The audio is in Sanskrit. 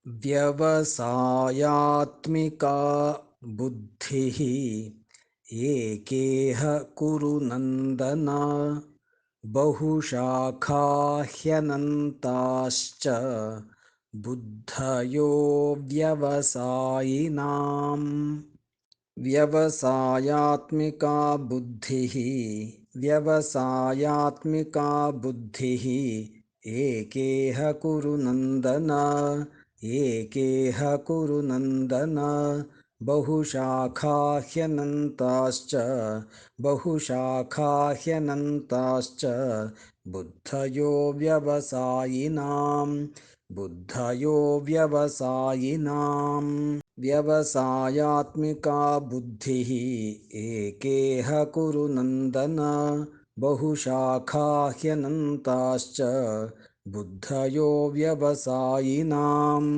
व्यवसायात्मिका बुद्धिः एकेह कुरु नन्दन बहुशाखा ह्यनन्ताश्च बुद्धयो व्यवसायिनाम् व्यवसायात्मिका बुद्धिः व्यवसायात्मिका बुद्धिः एकेह कुरु नन्दन एकेह कुरु नन्दन बहुशाखा ह्यनन्ताश्च बहुशाखा ह्यनन्ताश्च बुद्धयो व्यवसायिनाम् बुद्धयो व्यवसायिनाम् व्यवसायात्मिका बुद्धिः एकेह कुरु नन्दन बहुशाखा ह्यनन्ताश्च बुद्धयो व्यवसायिनाम्